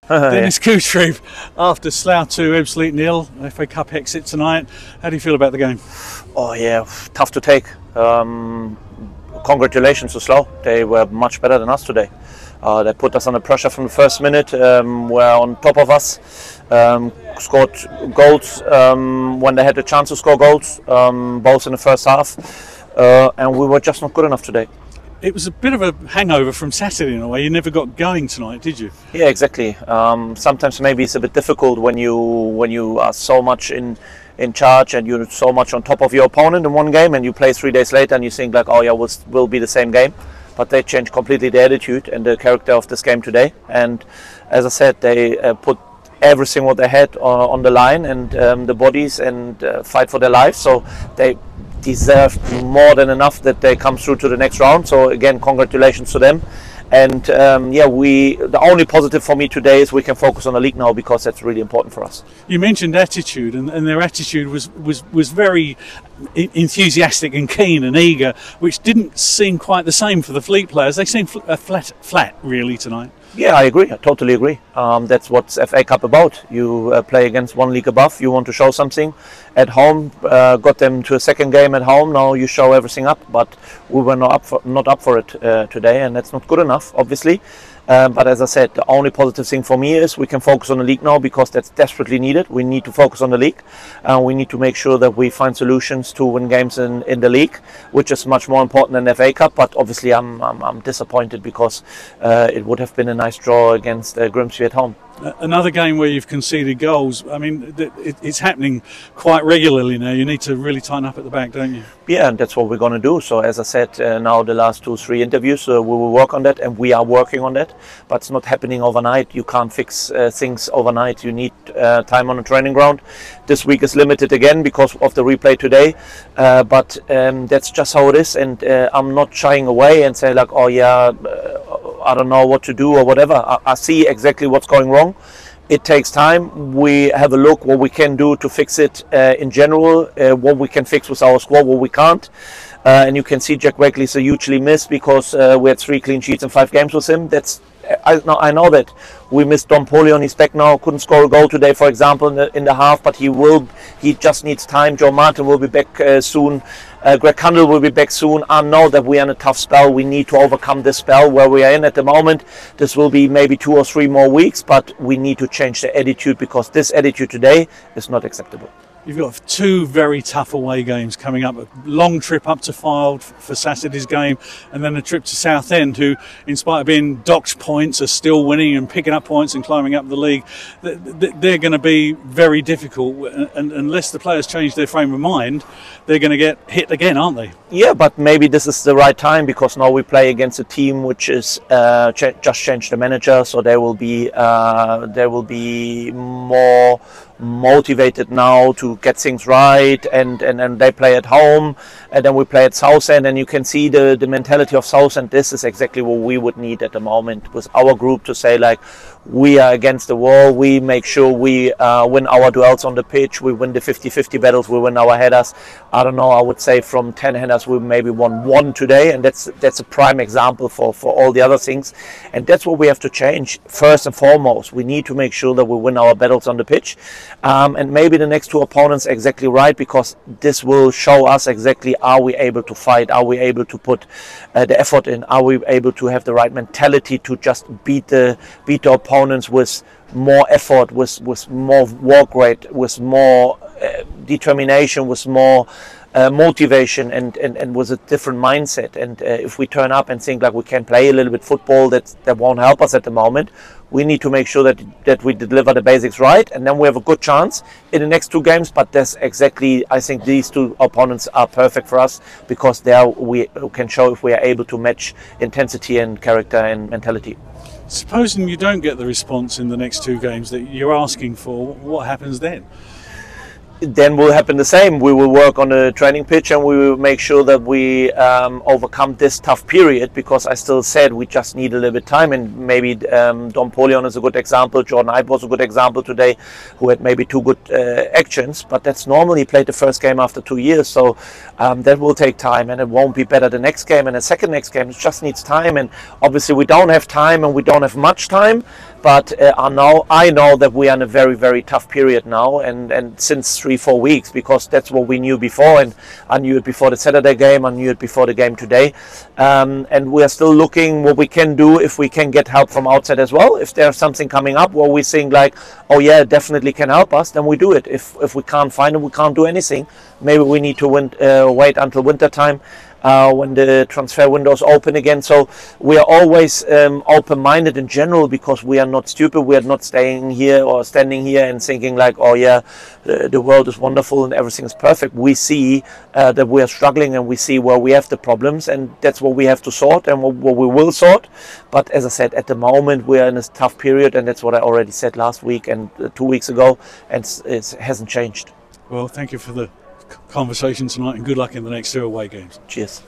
Dennis Kutrieb, after Slough 2, Ebbsfleet 0, FA Cup exit tonight. How do you feel about the game? Oh yeah, tough to take. Congratulations to Slough. They were much better than us today. They put us under pressure from the first minute, were on top of us, scored goals when they had the chance to score goals, both in the first half, and we were just not good enough today. It was a bit of a hangover from Saturday in a way. You never got going tonight, did you? Yeah, exactly. Sometimes maybe it's a bit difficult when you are so much in charge and you're so much on top of your opponent in one game, and you play 3 days later and you think like, oh yeah, will be the same game. But they changed completely the attitude and the character of this game today. And as I said, they put everything what they had on the line, and the bodies, and fight for their lives. So they deserved more than enough that they come through to the next round. So again, congratulations to them. And yeah, the only positive for me today is we can focus on the league now, because that's really important for us. You mentioned attitude, and their attitude was very enthusiastic and keen and eager, which didn't seem quite the same for the Fleet players. They seemed flat really tonight. Yeah, I agree. I totally agree. That's what's FA Cup about. You play against one league above. You want to show something at home. Got them to a second game at home. Now you show everything up. But we were not up for it today, and that's not good enough, obviously. But as I said, the only positive thing for me is we can focus on the league now, because that's desperately needed. We need to focus on the league. We need to make sure that we find solutions to win games in the league, which is much more important than the FA Cup. But obviously, I'm disappointed, because it would have been a nice draw against Grimsby at home. Another game where you've conceded goals. I mean, it's happening quite regularly now. You need to really tighten up at the back, don't you? Yeah, and that's what we're going to do. So as I said, now the last 2-3 interviews, we will work on that, and we are working on that. But it's not happening overnight. You can't fix things overnight. You need time on the training ground. This week is limited again because of the replay today. But that's just how it is. And I'm not shying away and say like, oh yeah, I don't know what to do or whatever. I see exactly what's going wrong. It takes time. We have a look what we can do to fix it in general, what we can fix with our squad, what we can't. And you can see Jack Wagley's hugely missed, because we had 3 clean sheets in 5 games with him. I know that we missed Dom Polion. He's back now. Couldn't score a goal today, for example, in the half. But he just needs time. Joe Martin will be back soon. Greg Cundall will be back soon. I know that we are in a tough spell. We need to overcome this spell where we are in at the moment. This will be maybe 2 or 3 more weeks, but we need to change the attitude, because this attitude today is not acceptable. You've got 2 very tough away games coming up. A long trip up to Fylde for Saturday's game, and then a trip to Southend, who, in spite of being docked points, are still winning and picking up points and climbing up the league. They're going to be very difficult, and unless the players change their frame of mind, they're going to get hit again, aren't they? Yeah, but maybe this is the right time, because now we play against a team which is just changed the manager, so they will be more motivated now to get things right, and they play at home, and then we play at Southend, and you can see the mentality of Southend. This is exactly what we would need at the moment with our group, to say like, we are against the wall. We make sure we win our duels on the pitch. We win the 50-50 battles. We win our headers. I don't know, I would say from 10 headers we maybe won 1 today, and that's a prime example for all the other things. And that's what we have to change first and foremost. We need to make sure that we win our battles on the pitch, and maybe the next 2 opponents exactly right, because this will show us exactly, are we able to fight, are we able to put the effort in, are we able to have the right mentality to just beat the opponents with more effort, with more work rate, with more determination, with more motivation, and with a different mindset. And if we turn up and think like we can play a little bit football, that won't help us at the moment. We need to make sure that we deliver the basics right, and then we have a good chance in the next 2 games. But that's exactly, I think these 2 opponents are perfect for us, because there we can show if we are able to match intensity and character and mentality. Supposing you don't get the response in the next 2 games that you're asking for, what happens then? then will happen the same. We will work on the training pitch and we will make sure that we overcome this tough period, because I still said we just need a little bit time. And maybe Don Polion is a good example, Jordan Ibe was a good example today, who had maybe 2 good actions, but that's normally played the first game after 2 years. So that will take time, and it won't be better the next game and the second next game. It just needs time, and obviously we don't have time and we don't have much time. But I know that we are in a very, very tough period now, and since 3-4 weeks, because that's what we knew before, and I knew it before the Saturday game, I knew it before the game today, and we are still looking what we can do if we can get help from outside as well. If there's something coming up where we think like, oh yeah, it definitely can help us, then we do it. If we can't find it, we can't do anything. Maybe we need to wait until winter time. When the transfer windows open again. So we are always open-minded in general, because we are not stupid. We are not staying here or standing here and thinking like, oh yeah, the world is wonderful and everything is perfect. We see that we are struggling, and we see where we have the problems, and that's what we have to sort and what we will sort. But as I said, at the moment we are in a tough period, and that's what I already said last week and 2 weeks ago, and it hasn't changed. Well, thank you for the conversation tonight, and good luck in the next 2 away games. Cheers.